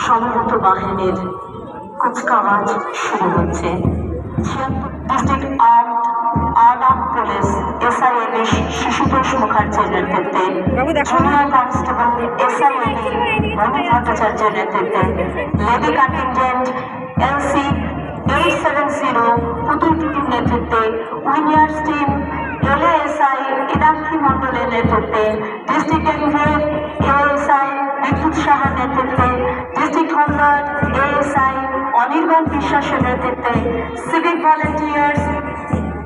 সমবেত বাহিনীর কুচকাওয়াজ শুরু হচ্ছে। ডিস্ট্রিক্ট আর্ম পুলিশ এসআইএল শিশুতোষ মুখার্জির নেতৃত্বে, জুনিয়র কনস্টেবল এসআইএল মণি ভট্টাচার্যের নেতৃত্বে, লেডি কন্টিনজেন্ট এলসি 870 পুতুল টুটুর নেতৃত্বে, উইনিয়ার্স টিম এলএএসআই ইদাক্ষী মণ্ডলের নেতৃত্বে, ডিস্ট্রিক্ট এনভিএফ এএসআই বিদ্যুৎ সাহার নেতৃত্বে, ডিস্ট্রিক্ট হোমগার্ড এএসআই অনির্বাণ বিশ্বাসের নেতৃত্বে, সিভিক ভলেন্টিয়ার্স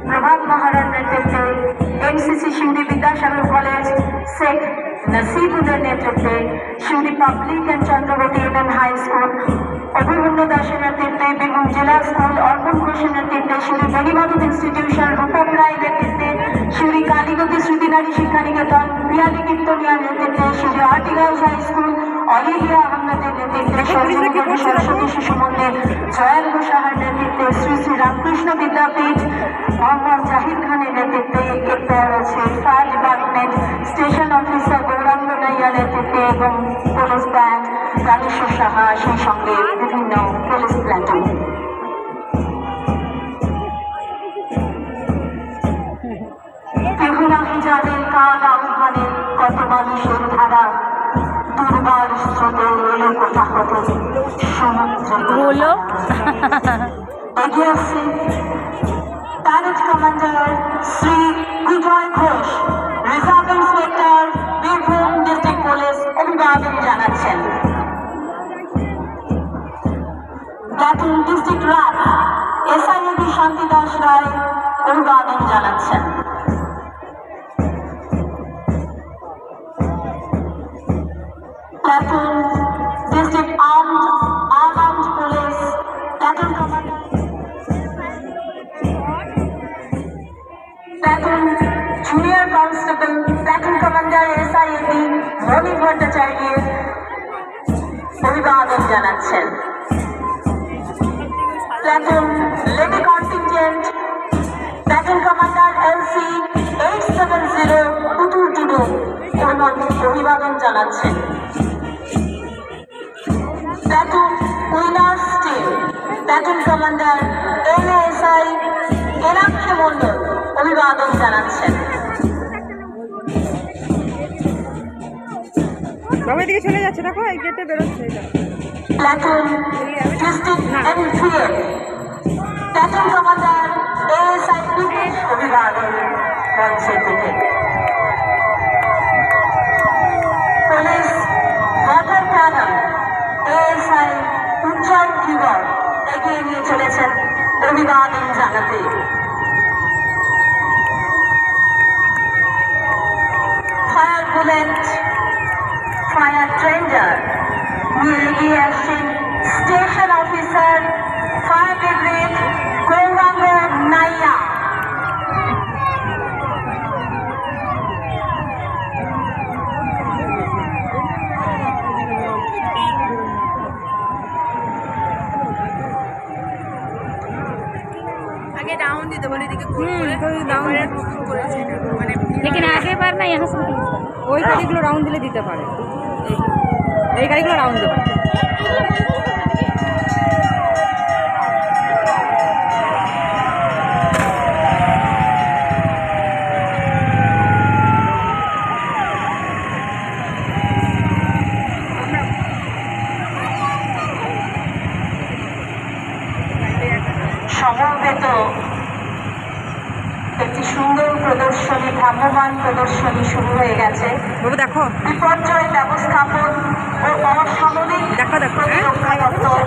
প্রভাত মহারার নেতৃত্বে, এনসিসি সিউড়ি বিদ্যাসাগর কলেজ শেখ নসিবুলের নেতৃত্বে, Suri public and Chandrabati Eden high school Abhimanyu দাসের নেতৃত্বে, বীরভূম জেলা স্কুল অর্পণ ঘোষের নেতৃত্বে, সিউড়ি মণিমাধব ইনস্টিটিউশন রূপক রায়ের নেতৃত্বে, সিউড়ি কালীগতি স্মৃতিনারী শিক্ষা নিকেতন পিয়ালি কীর্তনিয়ার নেতৃত্বে, সিউড়ি আর্টিগার্লস হাই স্কুল অলিভিয়া আহমেদের নেতৃত্বে, সরস্বতী শিশু মন্দির জয়াল সাহার নেতৃত্বে, শ্রী শ্রী রামকৃষ্ণ বিদ্যাপীঠ মোহাম্মদ জাহিদ খানের নেতৃত্বে, এরপর আছে fire department station officer Gouranga Naiya নেতৃত্বে এবং পুলিশ ব্যান্ড রামেশ্বর সাহা, সেই সঙ্গে বিভিন্ন পুলিশ প্ল্যাটুন। কেহুনাহি যাদের কাল আহ্বানে কত মানুষের ধারা দুর্বার স্রোতে এলো কোথা হতে সমুদ্র এগিয়ে আসছে parade commander Shri Bijoy Ghosh, reserve inspector Birbhum district police অভিবাদন জানাচ্ছেন। প্লাটুন ডিস্ট্রিক্ট র্যাব এসআইএবি শান্তিদাস রায় অভিবাদন জানাচ্ছেন। Platoon district armed police platoon commander, platoon junior constable platoon commander SIAB Mani Bhattacharya অভিবাদন জানাচ্ছেন। Platoon lady contingent platoon commander LC 870 Putul Tudu অভিবাদন জানাচ্ছেন। Platoon winners team platoon commander LASI Idakshi Mondal অভিবাদন জানাচ্ছেন। বাবা এদিকে চলে যাচ্ছে, দেখো এই গেটে বেরোচ্ছে। Platoon district NVF platoon commander ASI অভিবাদন মঞ্চের দিকে। পুলিশ ওয়াটার ক্যানন এএসআই উজ্জ্বল ধীবর এগিয়ে নিয়ে চলেছেন অভিবাদন জানাতে। ফায়ার বুলেট ফায়ার ট্রেন্ডার নিয়ে এগিয়ে আসছেন station officer fire brigade Gouranga Naiya. लेकिन आगे बार ना यहाँ से ওই গাড়িগুলো রাউন্ড দিলে দিতে পারে, এই গাড়িগুলো রাউন্ড দেবে। সমবেত একটি সুন্দর প্রদর্শনী, ভ্রাম্যমান প্রদর্শনী শুরু হয়ে গেছে। দেখো বিপর্যয় ব্যবস্থাপন ও অসামরিক প্রতিরক্ষা দপ্তর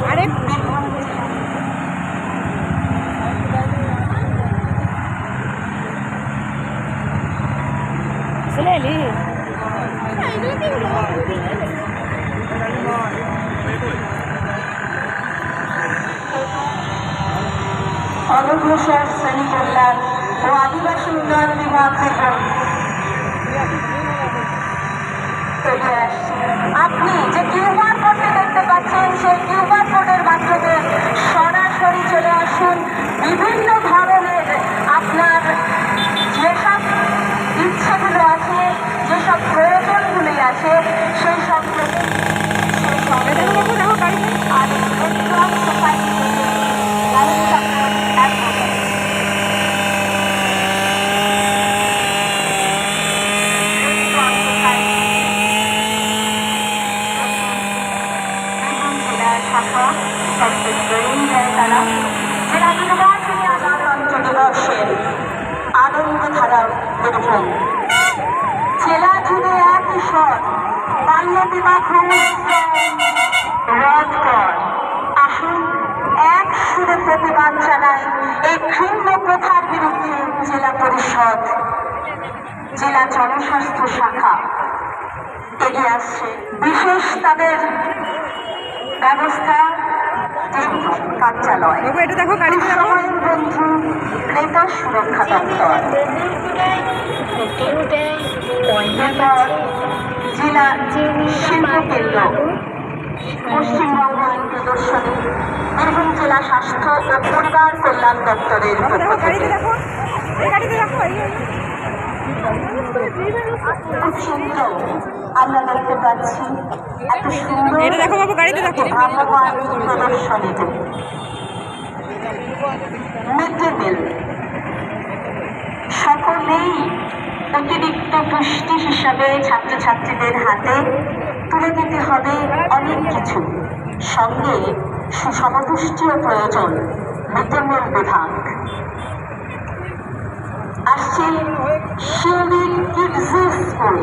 অনগ্রসর শ্রেণী কল্যাণ ও আদিবাসী উন্নয়ন বিভাগ থেকে আপনি যে কিউআর কোডটি দেখতে পাচ্ছেন, সেই কিউআর কোডের মাধ্যমে সরাসরি চলে আসুন। বিভিন্ন ধরনের আপনার যেসব ইচ্ছেগুলো আছে, যেসব প্রয়োজনগুলি আছে, সেই সব শাখা সত্যি দেয় তারা জেলা নির্বাচনী গণতন্ত্র দিবসের আনন্দ ধারা বীরভূম জেলা জুড়ে একই স্বর বাল্য বিবাহ রদ কর আসুন এক সুরে প্রতিবাদ জানাই এই ঘৃণ্য প্রথার বিরুদ্ধে জেলা পরিষদ জেলা জনস্বাস্থ্য শাখা এগিয়ে আসছে বিশেষ তাদের ব্যবস্থা কার্যালয় বাবু এটা দেখো গাড়িতে দেখো সময়ের বন্ধু ক্রেতা সুরক্ষা দপ্তর এরপর জেলা শিল্প কেন্দ্র পশ্চিমবঙ্গ আইন প্রদর্শনী বীরভূম জেলা স্বাস্থ্য ও পরিবার কল্যাণ দপ্তরের বাবু পক্ষ দেখো গাড়িতে থেকে দেখো এই গাড়িতে দেখো খুব সুন্দর আমরা দেখতে পাচ্ছি এত সুন্দর এটা দেখো বাবু গাড়িতে দেখো ভ্রাম্যমাণ প্রদর্শনীতে মিড ডে মিল সকলেই অতিরিক্ত পুষ্টি হিসাবে ছাত্রছাত্রীদের হাতে তুলে দিতে হবে অনেক কিছু সঙ্গে সুসমপুষ্টিও প্রয়োজন মিড ডে মিল বিভাগ আসছে শিউলি কিডস স্কুল